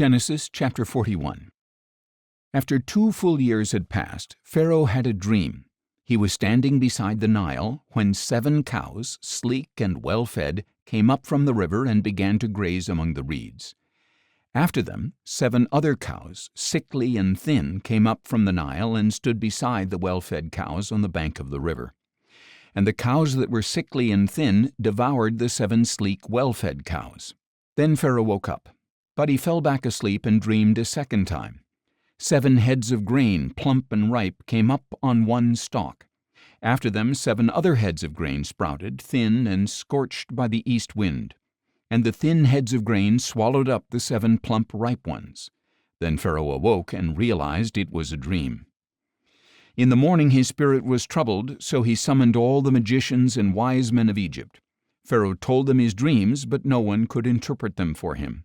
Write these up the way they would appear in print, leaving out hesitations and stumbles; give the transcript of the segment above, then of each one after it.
Genesis chapter 41. After 2 full years had passed, Pharaoh had a dream. He was standing beside the Nile when 7 cows, sleek and well-fed, came up from the river and began to graze among the reeds. After them, 7 other cows, sickly and thin, came up from the Nile and stood beside the well-fed cows on the bank of the river. And the cows that were sickly and thin devoured the 7 sleek, well-fed cows. Then Pharaoh woke up. But he fell back asleep and dreamed a second time. 7 heads of grain, plump and ripe, came up on one stalk. After them 7 other heads of grain sprouted, thin and scorched by the east wind. And the thin heads of grain swallowed up the 7 plump, ripe ones. Then Pharaoh awoke and realized it was a dream. In the morning his spirit was troubled, so he summoned all the magicians and wise men of Egypt. Pharaoh told them his dreams, but no one could interpret them for him.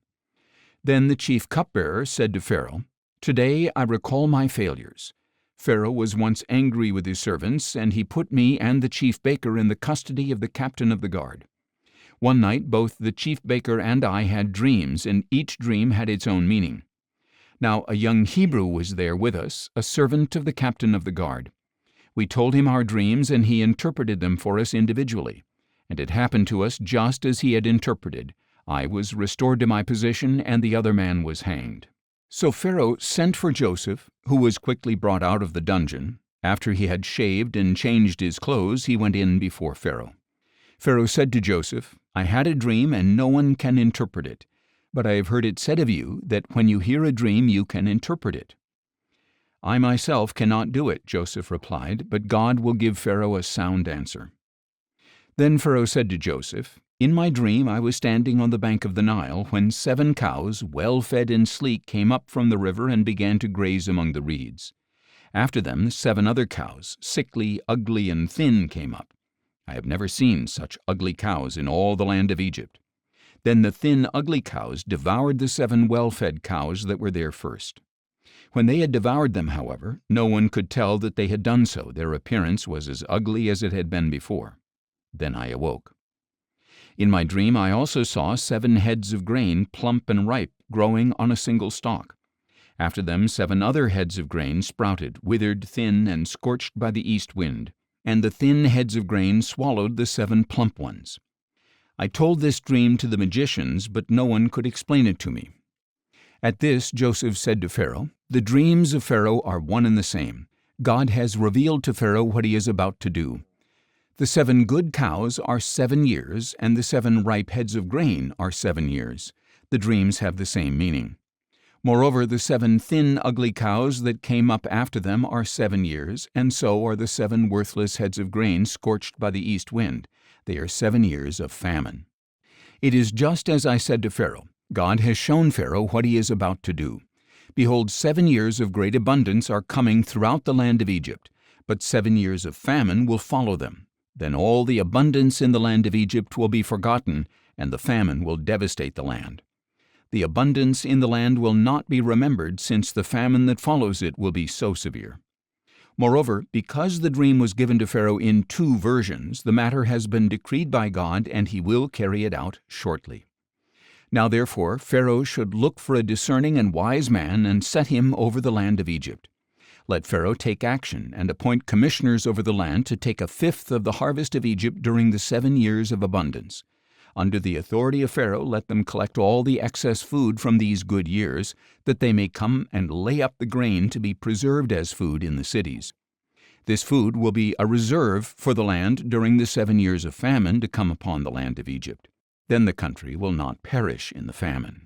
Then the chief cupbearer said to Pharaoh, "Today I recall my failures. Pharaoh was once angry with his servants, and he put me and the chief baker in the custody of the captain of the guard. One night both the chief baker and I had dreams, and each dream had its own meaning. Now a young Hebrew was there with us, a servant of the captain of the guard. We told him our dreams, and he interpreted them for us individually. And it happened to us just as he had interpreted. I was restored to my position, and the other man was hanged." So Pharaoh sent for Joseph, who was quickly brought out of the dungeon. After he had shaved and changed his clothes, he went in before Pharaoh. Pharaoh said to Joseph, "I had a dream, and no one can interpret it. But I have heard it said of you that when you hear a dream you can interpret it." "I myself cannot do it," Joseph replied, "but God will give Pharaoh a sound answer." Then Pharaoh said to Joseph, "In my dream I was standing on the bank of the Nile when 7 cows, well-fed and sleek, came up from the river and began to graze among the reeds. After them 7 other cows, sickly, ugly, and thin, came up. I have never seen such ugly cows in all the land of Egypt. Then the thin, ugly cows devoured the 7 well-fed cows that were there first. When they had devoured them, however, no one could tell that they had done so. Their appearance was as ugly as it had been before. Then I awoke. In my dream I also saw 7 heads of grain, plump and ripe, growing on a single stalk. After them 7 other heads of grain sprouted, withered, thin, and scorched by the east wind, and the thin heads of grain swallowed the 7 plump ones. I told this dream to the magicians, but no one could explain it to me." At this Joseph said to Pharaoh, "The dreams of Pharaoh are one and the same. God has revealed to Pharaoh what he is about to do. The 7 good cows are 7 years, and the 7 ripe heads of grain are 7 years. The dreams have the same meaning. Moreover, the 7 thin, ugly cows that came up after them are 7 years, and so are the 7 worthless heads of grain scorched by the east wind. They are 7 years of famine. It is just as I said to Pharaoh. God has shown Pharaoh what he is about to do. Behold, 7 years of great abundance are coming throughout the land of Egypt, but 7 years of famine will follow them. Then all the abundance in the land of Egypt will be forgotten, and the famine will devastate the land. The abundance in the land will not be remembered, since the famine that follows it will be so severe. Moreover, because the dream was given to Pharaoh in 2 versions, the matter has been decreed by God, and he will carry it out shortly. Now therefore Pharaoh should look for a discerning and wise man and set him over the land of Egypt. Let Pharaoh take action and appoint commissioners over the land to take 1/5 of the harvest of Egypt during the 7 years of abundance. Under the authority of Pharaoh, let them collect all the excess food from these good years, that they may come and lay up the grain to be preserved as food in the cities. This food will be a reserve for the land during the 7 years of famine to come upon the land of Egypt. Then the country will not perish in the famine."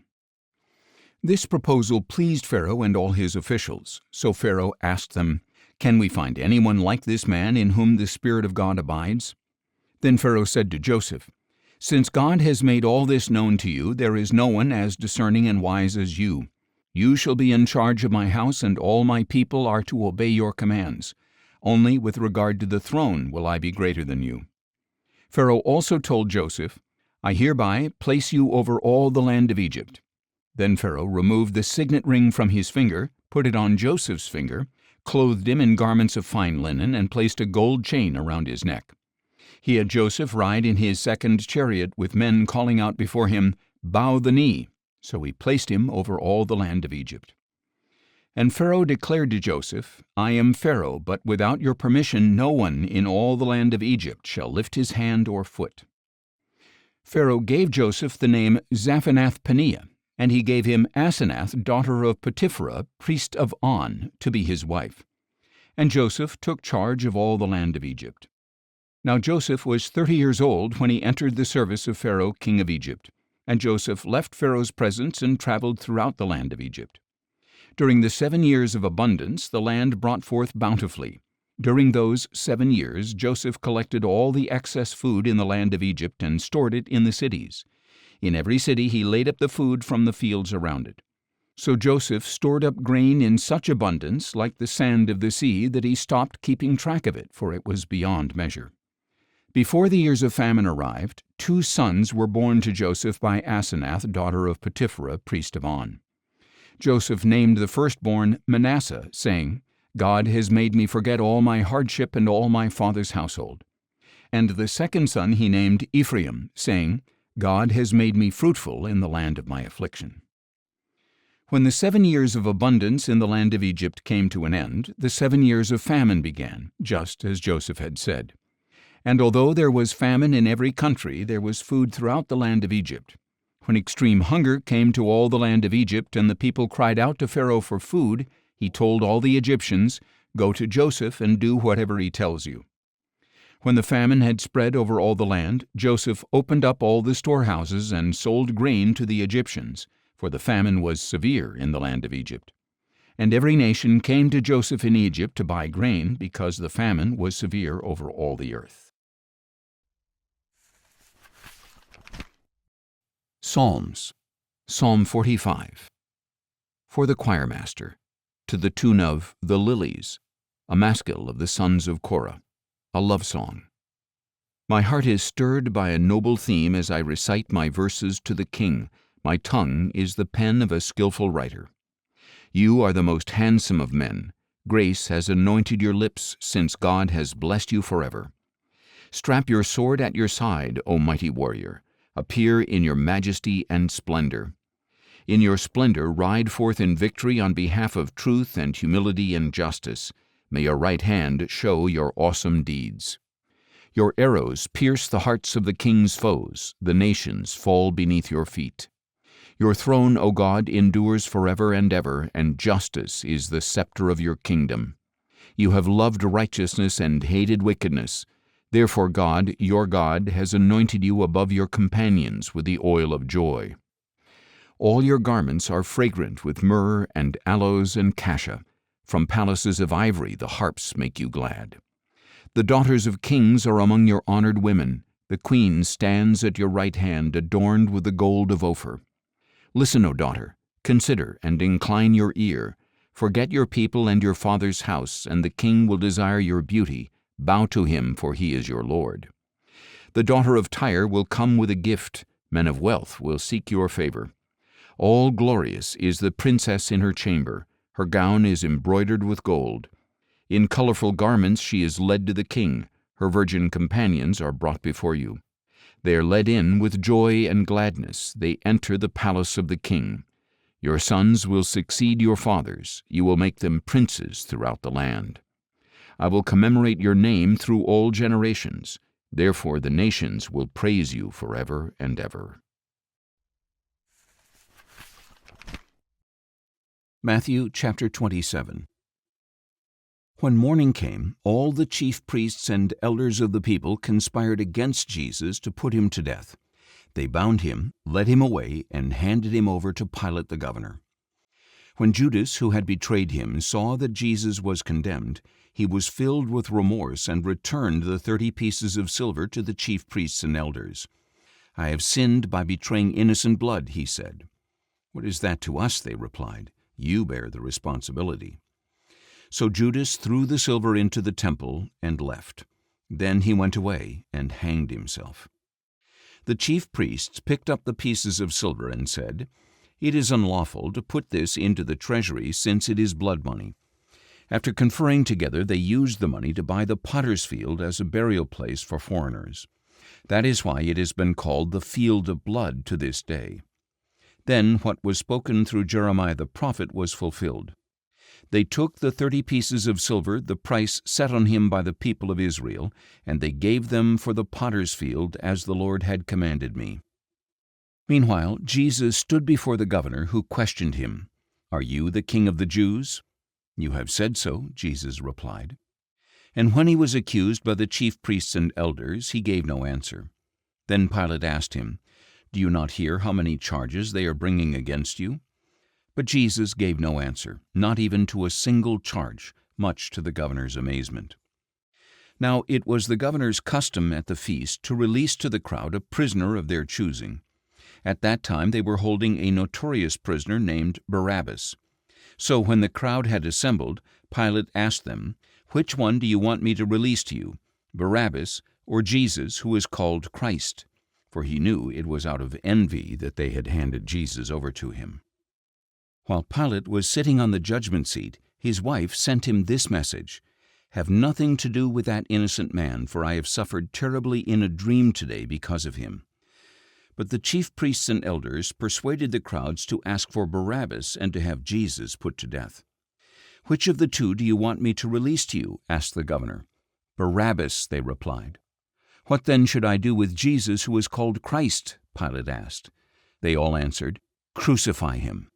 This proposal pleased Pharaoh and all his officials. So Pharaoh asked them, "Can we find anyone like this man in whom the Spirit of God abides?" Then Pharaoh said to Joseph, "Since God has made all this known to you, there is no one as discerning and wise as you. You shall be in charge of my house, and all my people are to obey your commands. Only with regard to the throne will I be greater than you." Pharaoh also told Joseph, "I hereby place you over all the land of Egypt." Then Pharaoh removed the signet ring from his finger, put it on Joseph's finger, clothed him in garments of fine linen, and placed a gold chain around his neck. He had Joseph ride in his 2nd chariot, with men calling out before him, "Bow the knee." So he placed him over all the land of Egypt. And Pharaoh declared to Joseph, I am Pharaoh, but without your permission no one in all the land of Egypt shall lift his hand or foot. Pharaoh gave Joseph the name Zaphanath-Paneah, and he gave him Asenath, daughter of Potipherah, priest of On, to be his wife. And Joseph took charge of all the land of Egypt. Now Joseph was 30 years old when he entered the service of Pharaoh, king of Egypt. And Joseph left Pharaoh's presence and traveled throughout the land of Egypt. During the 7 years of abundance, the land brought forth bountifully. During those 7 years, Joseph collected all the excess food in the land of Egypt and stored it in the cities. In every city he laid up the food from the fields around it. So Joseph stored up grain in such abundance, like the sand of the sea, that he stopped keeping track of it, for it was beyond measure. Before the years of famine arrived, 2 sons were born to Joseph by Asenath, daughter of Potipherah, priest of On. Joseph named the firstborn Manasseh, saying, God has made me forget all my hardship and all my father's household. And the second son he named Ephraim, saying, God has made me fruitful in the land of my affliction. When the 7 years of abundance in the land of Egypt came to an end, the 7 years of famine began, just as Joseph had said. And although there was famine in every country, there was food throughout the land of Egypt. When extreme hunger came to all the land of Egypt, and the people cried out to Pharaoh for food, he told all the Egyptians, Go to Joseph and do whatever he tells you. When the famine had spread over all the land, Joseph opened up all the storehouses and sold grain to the Egyptians, for the famine was severe in the land of Egypt. And every nation came to Joseph in Egypt to buy grain, because the famine was severe over all the earth. Psalms. Psalm 45. For the choirmaster, to the tune of The Lilies, a maskil of the sons of Korah, a love song. My heart is stirred by a noble theme as I recite my verses to the king. My tongue is the pen of a skillful writer. You are the most handsome of men. Grace has anointed your lips, since God has blessed you forever. Strap your sword at your side, O mighty warrior. Appear in your majesty and splendor. In your splendor ride forth in victory on behalf of truth and humility and justice. May your right hand show your awesome deeds. Your arrows pierce the hearts of the king's foes. The nations fall beneath your feet. Your throne, O God, endures forever and ever, and justice is the scepter of your kingdom. You have loved righteousness and hated wickedness. Therefore God, your God, has anointed you above your companions with the oil of joy. All your garments are fragrant with myrrh and aloes and cassia. From palaces of ivory the harps make you glad. The daughters of kings are among your honored women. The queen stands at your right hand, adorned with the gold of Ophir. Listen, O daughter, consider and incline your ear. Forget your people and your father's house, and the king will desire your beauty. Bow to him, for he is your Lord. The daughter of Tyre will come with a gift. Men of wealth will seek your favor. All glorious is the princess in her chamber. Her gown is embroidered with gold. In colorful garments she is led to the king. Her virgin companions are brought before you. They are led in with joy and gladness. They enter the palace of the king. Your sons will succeed your fathers. You will make them princes throughout the land. I will commemorate your name through all generations. Therefore the nations will praise you forever and ever. Matthew chapter 27. When morning came, all the chief priests and elders of the people conspired against Jesus to put him to death. They bound him, led him away, and handed him over to Pilate the governor. When Judas, who had betrayed him, saw that Jesus was condemned, he was filled with remorse and returned the 30 pieces of silver to the chief priests and elders. I have sinned by betraying innocent blood, he said. What is that to us, they replied. You bear the responsibility. So Judas threw the silver into the temple and left. Then he went away and hanged himself. The chief priests picked up the pieces of silver and said, It is unlawful to put this into the treasury, since it is blood money. After conferring together, they used the money to buy the potter's field as a burial place for foreigners. That is why it has been called the Field of Blood to this day. Then what was spoken through Jeremiah the prophet was fulfilled. They took the 30 pieces of silver, the price set on him by the people of Israel, and they gave them for the potter's field, as the Lord had commanded me. Meanwhile, Jesus stood before the governor, who questioned him, "Are you the king of the Jews?" "You have said so," Jesus replied. And when he was accused by the chief priests and elders, he gave no answer. Then Pilate asked him, "Do you not hear how many charges they are bringing against you?" But Jesus gave no answer, not even to a single charge, much to the governor's amazement. Now it was the governor's custom at the feast to release to the crowd a prisoner of their choosing. At that time they were holding a notorious prisoner named Barabbas. So when the crowd had assembled, Pilate asked them, "Which one do you want me to release to you, Barabbas or Jesus, who is called Christ?" For he knew it was out of envy that they had handed Jesus over to him. While Pilate was sitting on the judgment seat, his wife sent him this message, "Have nothing to do with that innocent man, for I have suffered terribly in a dream today because of him." But the chief priests and elders persuaded the crowds to ask for Barabbas and to have Jesus put to death. "Which of the two do you want me to release to you?" asked the governor. "Barabbas," they replied. "What then should I do with Jesus, who is called Christ?" Pilate asked. They all answered, "Crucify him."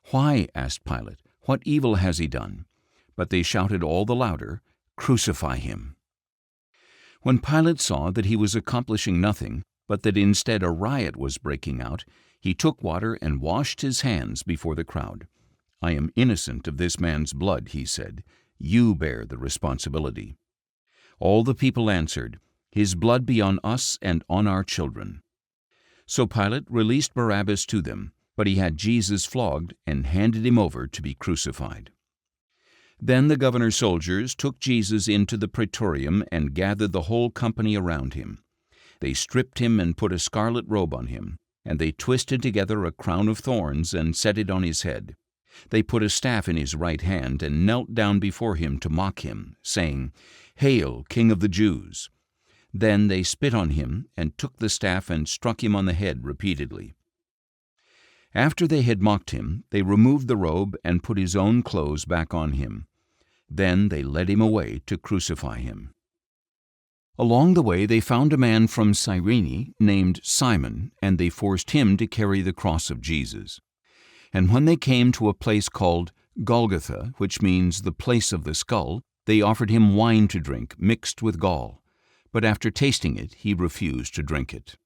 "Why?" asked Pilate. "What evil has he done?" But they shouted all the louder, "Crucify him." When Pilate saw that he was accomplishing nothing, but that instead a riot was breaking out, he took water and washed his hands before the crowd. "I am innocent of this man's blood," he said. "You bear the responsibility." All the people answered, "His blood be on us and on our children." So Pilate released Barabbas to them, but he had Jesus flogged and handed him over to be crucified. Then the governor's soldiers took Jesus into the praetorium and gathered the whole company around him. They stripped him and put a scarlet robe on him, and they twisted together a crown of thorns and set it on his head. They put a staff in his right hand and knelt down before him to mock him, saying, "Hail, King of the Jews!" Then they spit on him and took the staff and struck him on the head repeatedly. After they had mocked him, they removed the robe and put his own clothes back on him. Then they led him away to crucify him. Along the way they found a man from Cyrene named Simon, and they forced him to carry the cross of Jesus. And when they came to a place called Golgotha, which means the place of the skull, they offered him wine to drink mixed with gall. But after tasting it, he refused to drink it.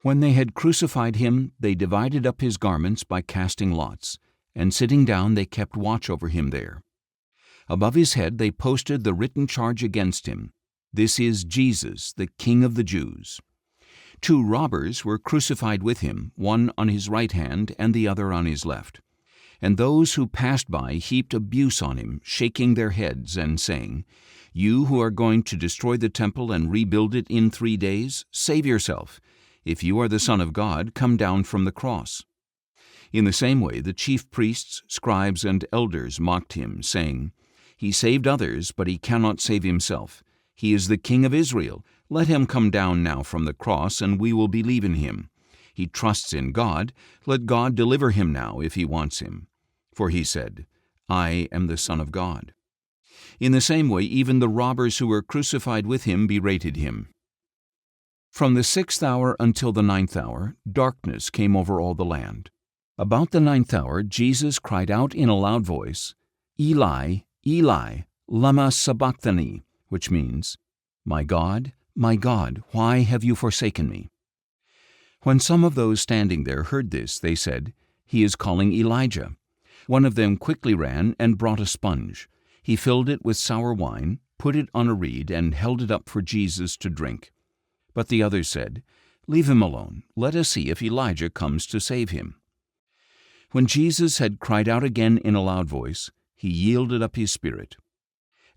When they had crucified him, they divided up his garments by casting lots, and sitting down they kept watch over him there. Above his head they posted the written charge against him, "This is Jesus, the King of the Jews." 2 robbers were crucified with him, one on his right hand and the other on his left. And those who passed by heaped abuse on him, shaking their heads and saying, "You who are going to destroy the temple and rebuild it in 3 days, save yourself. If you are the Son of God, come down from the cross." In the same way, the chief priests, scribes, and elders mocked him, saying, "He saved others, but he cannot save himself. He is the King of Israel. Let him come down now from the cross, and we will believe in him. He trusts in God. Let God deliver him now if he wants him. For he said, 'I am the Son of God.'" In the same way, even the robbers who were crucified with him berated him. From the 6th hour until the 9th hour, darkness came over all the land. About the 9th hour, Jesus cried out in a loud voice, "Eli, Eli, lama sabachthani," which means, my God, why have you forsaken me?" When some of those standing there heard this, they said, "He is calling Elijah." One of them quickly ran and brought a sponge. He filled it with sour wine, put it on a reed, and held it up for Jesus to drink. But the others said, "Leave him alone. Let us see if Elijah comes to save him." When Jesus had cried out again in a loud voice, he yielded up his spirit.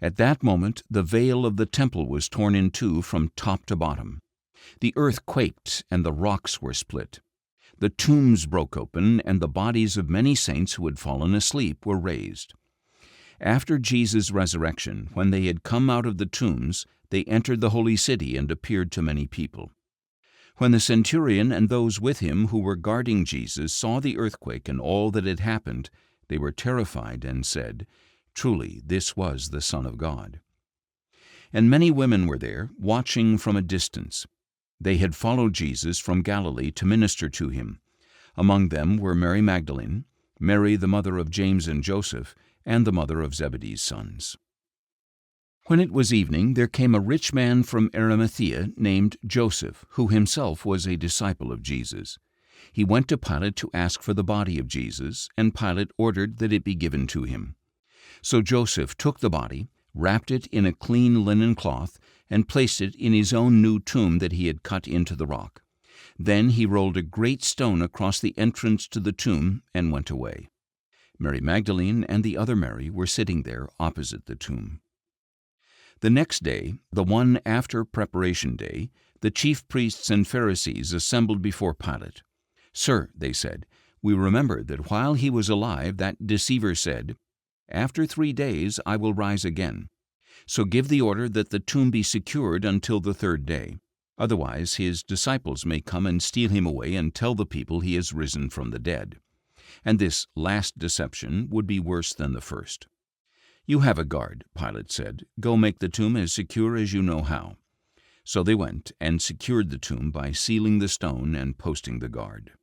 At that moment the veil of the temple was torn in two from top to bottom. The earth quaked and the rocks were split. The tombs broke open, and the bodies of many saints who had fallen asleep were raised. After Jesus' resurrection, when they had come out of the tombs, they entered the holy city and appeared to many people. When the centurion and those with him who were guarding Jesus saw the earthquake and all that had happened, they were terrified and said, "Truly, this was the Son of God." And many women were there, watching from a distance. They had followed Jesus from Galilee to minister to him. Among them were Mary Magdalene, Mary the mother of James and Joseph, and the mother of Zebedee's sons. When it was evening, there came a rich man from Arimathea named Joseph, who himself was a disciple of Jesus. He went to Pilate to ask for the body of Jesus, and Pilate ordered that it be given to him. So Joseph took the body, wrapped it in a clean linen cloth, and placed it in his own new tomb that he had cut into the rock. Then he rolled a great stone across the entrance to the tomb and went away. Mary Magdalene and the other Mary were sitting there opposite the tomb. The next day, the one after Preparation Day, the chief priests and Pharisees assembled before Pilate. "Sir," they said, "we remember that while he was alive that deceiver said, 'After 3 days I will rise again.' So give the order that the tomb be secured until the 3rd day. Otherwise his disciples may come and steal him away and tell the people he has risen from the dead. And this last deception would be worse than the first." "You have a guard," Pilate said. "Go make the tomb as secure as you know how." So they went and secured the tomb by sealing the stone and posting the guard.